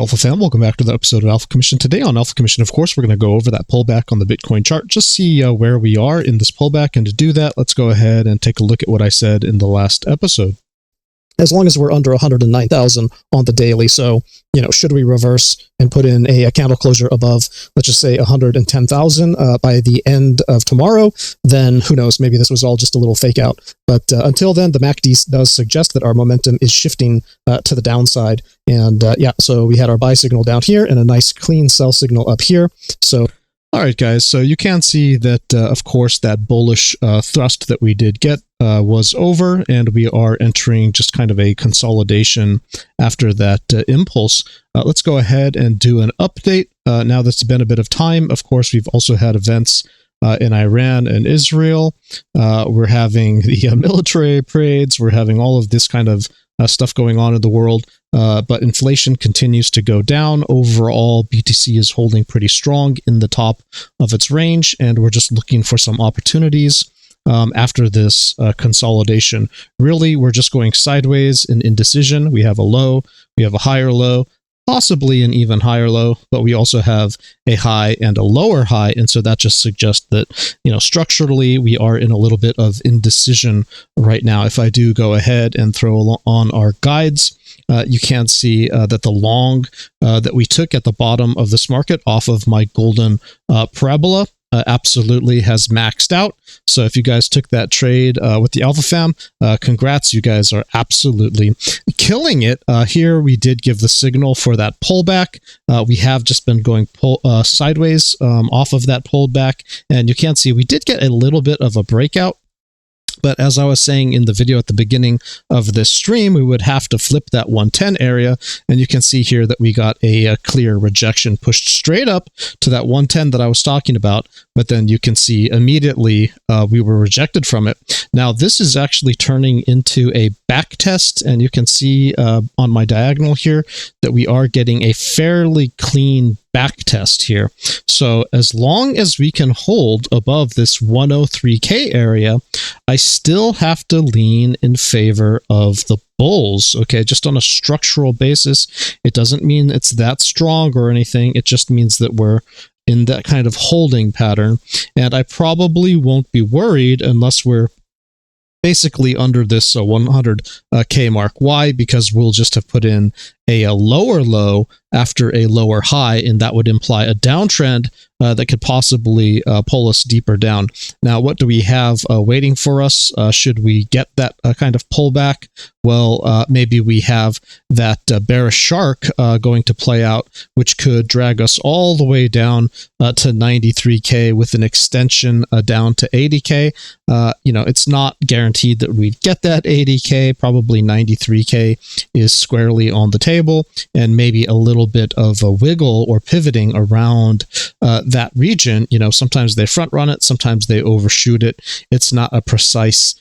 Alpha fam, welcome back to the episode of Alpha Commission. Today on Alpha Commission, of course, we're going to go over that pullback on the Bitcoin chart, just see where we are in this pullback. And to do that, let's go ahead and take a look at what I said in the last episode. As long as we're under 109,000 on the daily. So, should we reverse and put in a candle closure above, let's just say 110,000 by the end of tomorrow, then who knows, maybe this was all just a little fake out. But until then, the MACD does suggest that our momentum is shifting to the downside. And so we had our buy signal down here and a nice clean sell signal up here. So all right, guys, so you can see that, of course, that bullish thrust that we did get was over, and we are entering just kind of a consolidation after that impulse. Let's go ahead and do an update. Now that's been a bit of time. Of course, we've also had events in Iran and Israel. We're having the military parades. We're having all of this kind of stuff going on in the world. But inflation continues to go down. Overall, BTC is holding pretty strong in the top of its range, and we're just looking for some opportunities after this consolidation. Really, we're just going sideways in indecision. We have a low, we have a higher low, possibly an even higher low, but we also have a high and a lower high. And so that just suggests that, structurally, we are in a little bit of indecision right now. If I do go ahead and throw on our guides, you can see that the long that we took at the bottom of this market off of my golden parabola absolutely has maxed out. So if you guys took that trade with the Alpha fam, congrats, you guys are absolutely killing it. Here we did give the signal for that pullback. We have just been going sideways off of that pullback, and you can see we did get a little bit of a breakout. But as I was saying in the video at the beginning of this stream, we would have to flip that 110 area. And you can see here that we got a clear rejection pushed straight up to that 110 that I was talking about. But then you can see immediately we were rejected from it. Now, this is actually turning into a back test. And you can see on my diagonal here that we are getting a fairly clean back test here. So as long as we can hold above this 103K area, I still have to lean in favor of the bulls, okay? Just on a structural basis. It doesn't mean it's that strong or anything. It just means that we're in that kind of holding pattern. And I probably won't be worried unless we're basically under this 100K mark. Why? Because we'll just have put in a lower low after a lower high, and that would imply a downtrend that could possibly pull us deeper down. Now, what do we have waiting for us? Should we get that kind of pullback? Well, maybe we have that bearish shark going to play out, which could drag us all the way down to 93K with an extension down to 80K. It's not guaranteed that we'd get that 80K. Probably 93K is squarely on the table, and maybe a little bit of a wiggle or pivoting around that region. Sometimes they front run it, sometimes they overshoot it. It's not a precise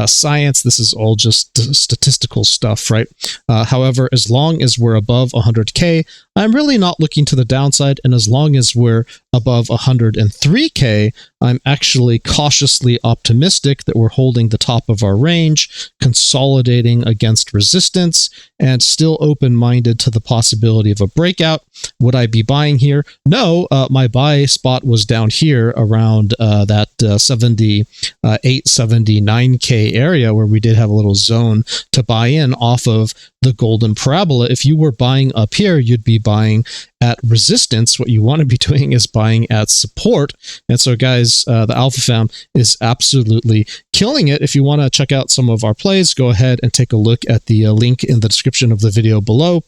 science. This is all just statistical stuff, right? However, as long as we're above 100K, I'm really not looking to the downside. And as long as we're above 103K, I'm actually cautiously optimistic that we're holding the top of our range, consolidating against resistance, and still open-minded to the possibility of a breakout. Would I be buying here? No, my buy spot was down here around that 79K area where we did have a little zone to buy in off of the golden parabola. If you were buying up here, you'd be buying at resistance. What you want to be doing is buying at support. And so, guys, the Alpha fam is absolutely killing it. If you want to check out some of our plays, go ahead and take a look at the link in the description of the video below.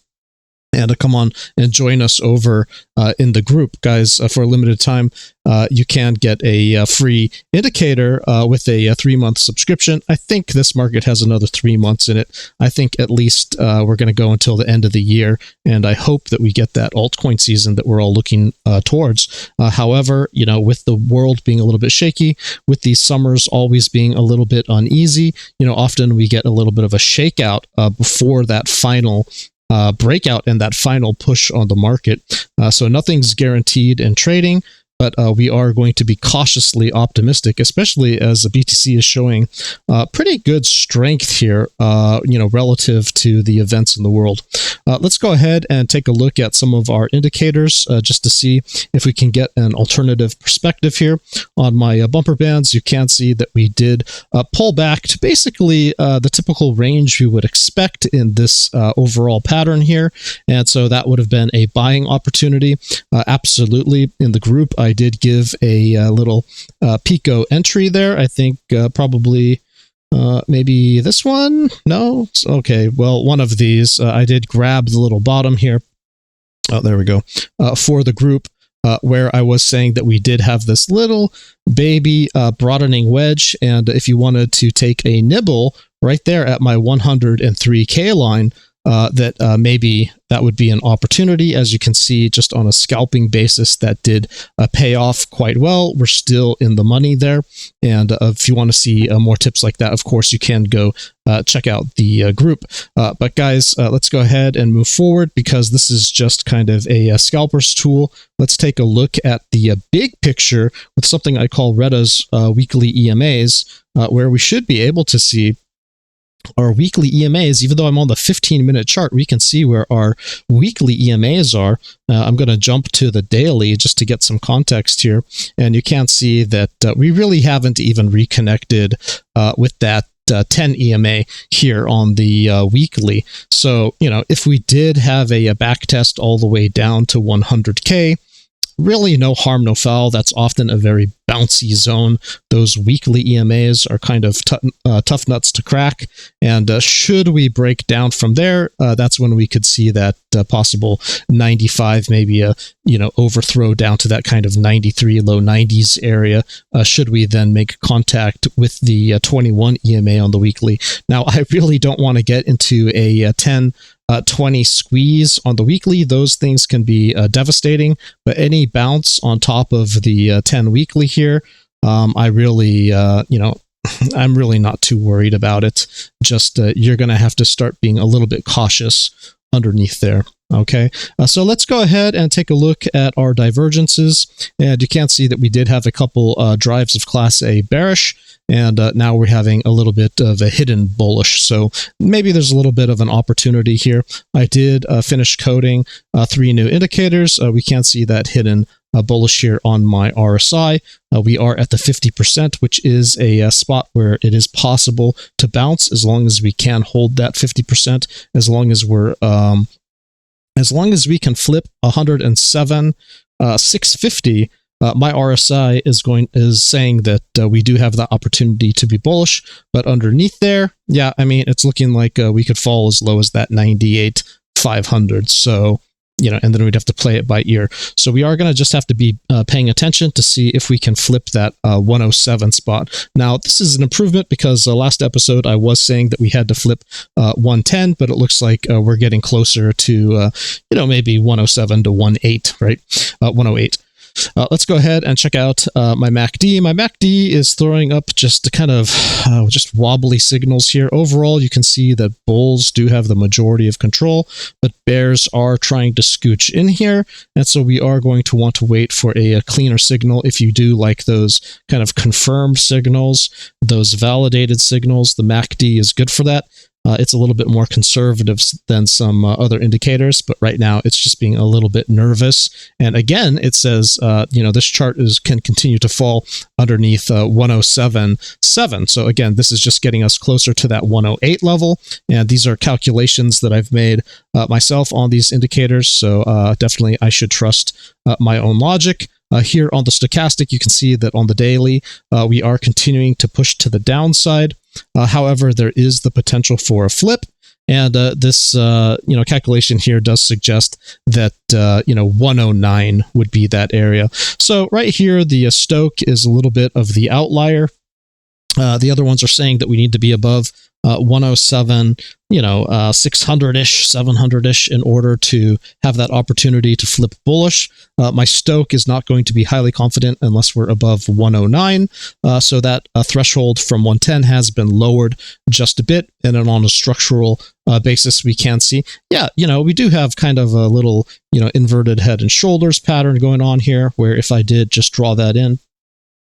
And come on and join us over in the group, guys. For a limited time, you can get a free indicator with a 3-month subscription. I think this market has another 3 months in it. I think at least we're going to go until the end of the year, and I hope that we get that altcoin season that we're all looking towards. However, with the world being a little bit shaky, with these summers always being a little bit uneasy, often we get a little bit of a shakeout before that final breakout and that final push on the market. So nothing's guaranteed in trading. but we are going to be cautiously optimistic, especially as the BTC is showing pretty good strength here, relative to the events in the world. Let's go ahead and take a look at some of our indicators just to see if we can get an alternative perspective here. On my bumper bands, you can see that we did pull back to basically the typical range we would expect in this overall pattern here, and so that would have been a buying opportunity. Absolutely. In the group, I did give a little Pico entry there. I think probably maybe this one? No? Okay, well, one of these. I did grab the little bottom here. Oh, there we go. For the group, where I was saying that we did have this little baby broadening wedge, and if you wanted to take a nibble right there at my 103K line, that maybe that would be an opportunity. As you can see, just on a scalping basis, that did pay off quite well. We're still in the money there. And if you want to see more tips like that, of course, you can go check out the group. But guys, let's go ahead and move forward because this is just kind of a scalper's tool. Let's take a look at the big picture with something I call Retta's weekly EMAs, where we should be able to see our weekly EMAs. Even though I'm on the 15-minute chart, we can see where our weekly EMAs are. I'm going to jump to the daily just to get some context here. And you can see that we really haven't even reconnected with that 10 EMA here on the weekly. So, if we did have a back test all the way down to 100K, really no harm, no foul. That's often a very bouncy zone. Those weekly EMAs are kind of tough nuts to crack. And should we break down from there, that's when we could see that possible 95, maybe a overthrow down to that kind of 93, low 90s area. Should we then make contact with the 21 EMA on the weekly? Now, I really don't want to get into a 10 20 squeeze on the weekly. Those things can be devastating, but any bounce on top of the 10 weekly here, I really, I'm really not too worried about it. Just you're going to have to start being a little bit cautious underneath there. Okay, so let's go ahead and take a look at our divergences. And you can see that we did have a couple drives of Class A bearish, and now we're having a little bit of a hidden bullish. So maybe there's a little bit of an opportunity here. I did finish coding 3 new indicators. We can see that hidden bullish here on my RSI. We are at the 50%, which is a spot where it is possible to bounce as long as we can hold that 50%, as long as we're as long as we can flip 107, 650, my RSI is saying that we do have the opportunity to be bullish. But underneath there, yeah, I mean, it's looking like we could fall as low as that 98, 500. So, and then we'd have to play it by ear. So we are going to just have to be paying attention to see if we can flip that 107 spot. Now, this is an improvement because last episode I was saying that we had to flip 110, but it looks like we're getting closer to, maybe 107 to 18, right? 108. Let's go ahead and check out my MACD. My MACD is throwing up just kind of just wobbly signals here. Overall, you can see that bulls do have the majority of control, but bears are trying to scooch in here. And so we are going to want to wait for a cleaner signal. If you do like those kind of confirmed signals, those validated signals, the MACD is good for that. It's a little bit more conservative than some other indicators, but right now it's just being a little bit nervous. And again, it says, this chart can continue to fall underneath 107.7. So again, this is just getting us closer to that 108 level. And these are calculations that I've made myself on these indicators. So definitely I should trust my own logic. Here on the stochastic, you can see that on the daily, we are continuing to push to the downside. However, there is the potential for a flip, and this calculation here does suggest that 109 would be that area. So right here, the Stoch is a little bit of the outlier. The other ones are saying that we need to be above 107, 600-ish, 700-ish in order to have that opportunity to flip bullish. My Stoke is not going to be highly confident unless we're above 109. So that threshold from 110 has been lowered just a bit. And then on a structural basis, we can see, we do have kind of a little, inverted head and shoulders pattern going on here, where if I did just draw that in,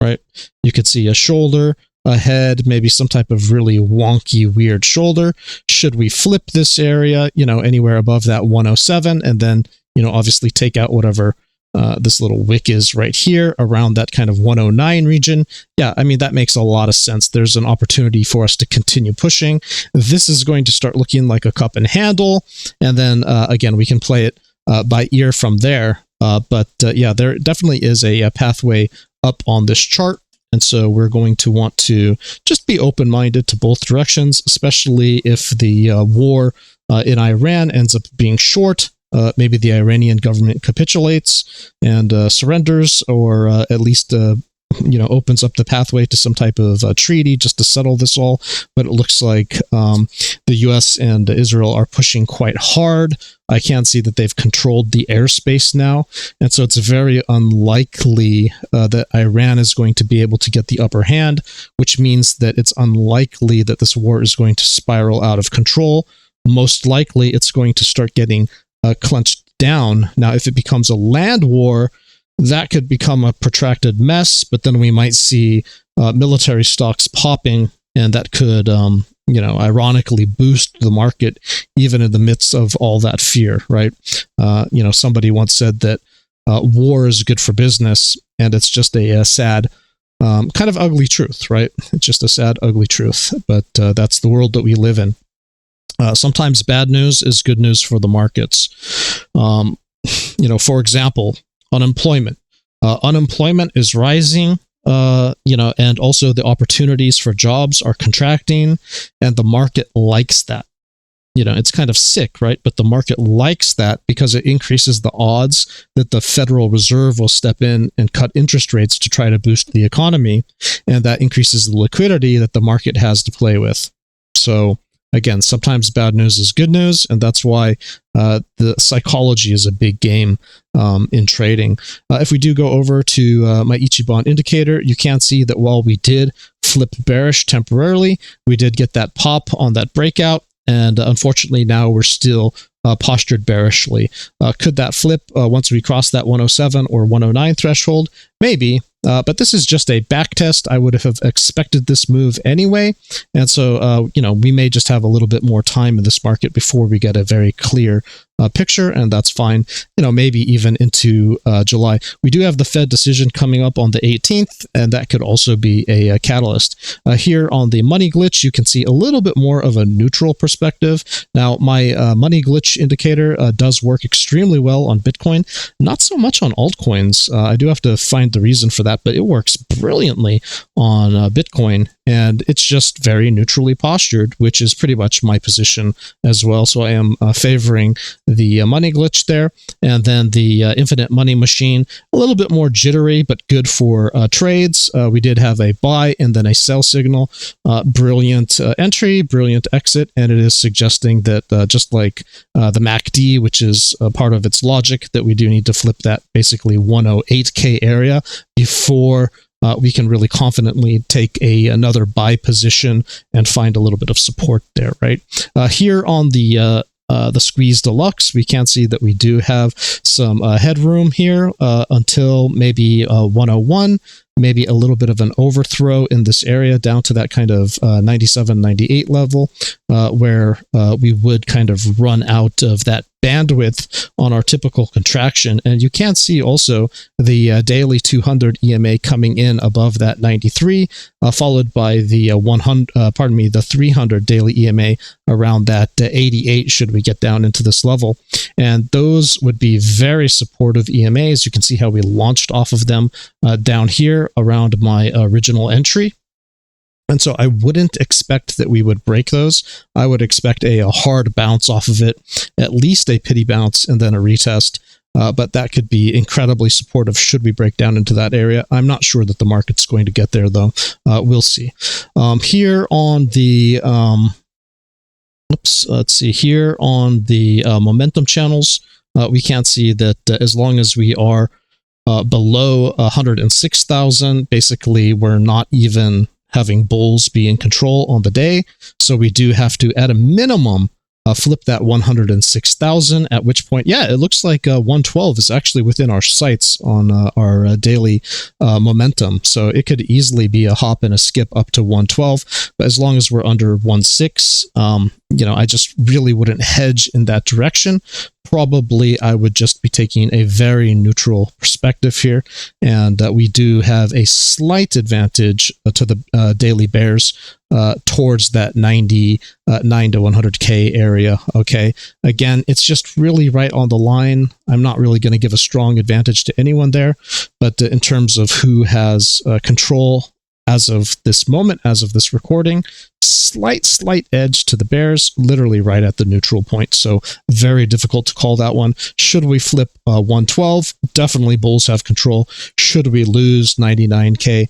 right, you could see a shoulder, a head, maybe some type of really wonky, weird shoulder. Should we flip this area, anywhere above that 107, and then, obviously take out whatever this little wick is right here around that kind of 109 region? Yeah, I mean, that makes a lot of sense. There's an opportunity for us to continue pushing. This is going to start looking like a cup and handle. And then, again, we can play it by ear from there. But there definitely is a pathway up on this chart. And so we're going to want to just be open-minded to both directions, especially if the war in Iran ends up being short. Maybe the Iranian government capitulates and surrenders, or at least opens up the pathway to some type of treaty just to settle this all. But it looks like the U.S. and Israel are pushing quite hard. I can see that they've controlled the airspace now. And so it's very unlikely that Iran is going to be able to get the upper hand, which means that it's unlikely that this war is going to spiral out of control. Most likely it's going to start getting clenched down. Now, if it becomes a land war, that could become a protracted mess, but then we might see military stocks popping, and that could, ironically boost the market even in the midst of all that fear, right? Somebody once said that war is good for business, and it's just a sad, kind of ugly truth, right? It's just a sad, ugly truth, but that's the world that we live in. Sometimes bad news is good news for the markets. For example, unemployment. Unemployment is rising, and also the opportunities for jobs are contracting, and the market likes that. It's kind of sick, right? But the market likes that because it increases the odds that the Federal Reserve will step in and cut interest rates to try to boost the economy, and that increases the liquidity that the market has to play with. So, again, sometimes bad news is good news, and that's why the psychology is a big game in trading. If we do go over to my Ichiban indicator, you can see that while we did flip bearish temporarily, we did get that pop on that breakout, and unfortunately now we're still postured bearishly. Could that flip once we cross that 107 or 109 threshold? Maybe. But this is just a back test. I would have expected this move anyway. And so, we may just have a little bit more time in this market before we get a very clear picture, and that's fine. Maybe even into July. We do have the Fed decision coming up on the 18th, and that could also be a catalyst. Here on the money glitch, you can see a little bit more of a neutral perspective. Now, my money glitch indicator does work extremely well on Bitcoin, not so much on altcoins. I do have to find the reason for that, but it works brilliantly on Bitcoin, and it's just very neutrally postured, which is pretty much my position as well. So I am favoring the money glitch there, and then the infinite money machine, a little bit more jittery, but good for trades. We did have a buy and then a sell signal. Brilliant entry, brilliant exit, and it is suggesting that just like the MACD, which is part of its logic, that we do need to flip that basically 108K area before we can really confidently take another buy position and find a little bit of support there, right? Here on the Squeeze Deluxe, we can see that we do have some headroom here until maybe 101, maybe a little bit of an overthrow in this area down to that kind of 97, 98 level, where we would kind of run out of that bandwidth on our typical contraction. And you can see also the daily 200 EMA coming in above that 93, followed by the 300 daily EMA around that 88 should we get down into this level. And those would be very supportive EMAs. You can see how we launched off of them down here around my original entry. And so I wouldn't expect that we would break those. I would expect a hard bounce off of it, at least a pity bounce, and then a retest. But that could be incredibly supportive should we break down into that area. I'm not sure that the market's going to get there, though. We'll see. Here on the... let's see. Here on the momentum channels, we can see that as long as we are below 106,000, basically we're not even having bulls be in control on the day. So we do have to, at a minimum, flip that 106,000, at which point, yeah, it looks like 112 is actually within our sights on our daily momentum. So it could easily be a hop and a skip up to 112. But as long as we're under 16, you know, I just really wouldn't hedge in that direction. Probably I would just be taking a very neutral perspective here. And we do have a slight advantage to the daily bears towards that 99 to 100K area. Okay. Again, it's just really right on the line. I'm not really going to give a strong advantage to anyone there, but in terms of who has control as of this moment, as of this recording, slight edge to the bears, literally right at the neutral point. So very difficult to call that one. Should we flip 112? Definitely bulls have control. Should we lose 99K?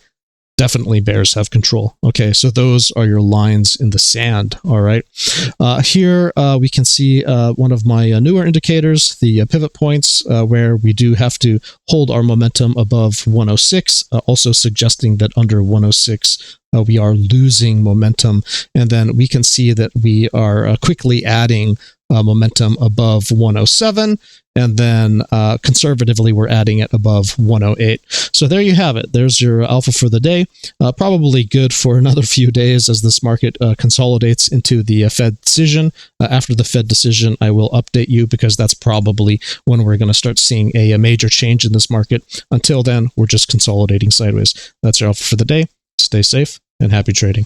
Definitely bears have control. Okay, so those are your lines in the sand. All right. Here we can see one of my newer indicators, the pivot points, where we do have to hold our momentum above 106, also suggesting that under 106 we are losing momentum. And then we can see that we are quickly adding momentum above 107, and then conservatively we're adding it above 108. So there you have it. There's your alpha for the day. Probably good for another few days as this market consolidates into the Fed decision. After the Fed decision, I will update you because that's probably when we're going to start seeing a major change in this market. Until then, we're just consolidating sideways. That's your alpha for the day. Stay safe and happy trading.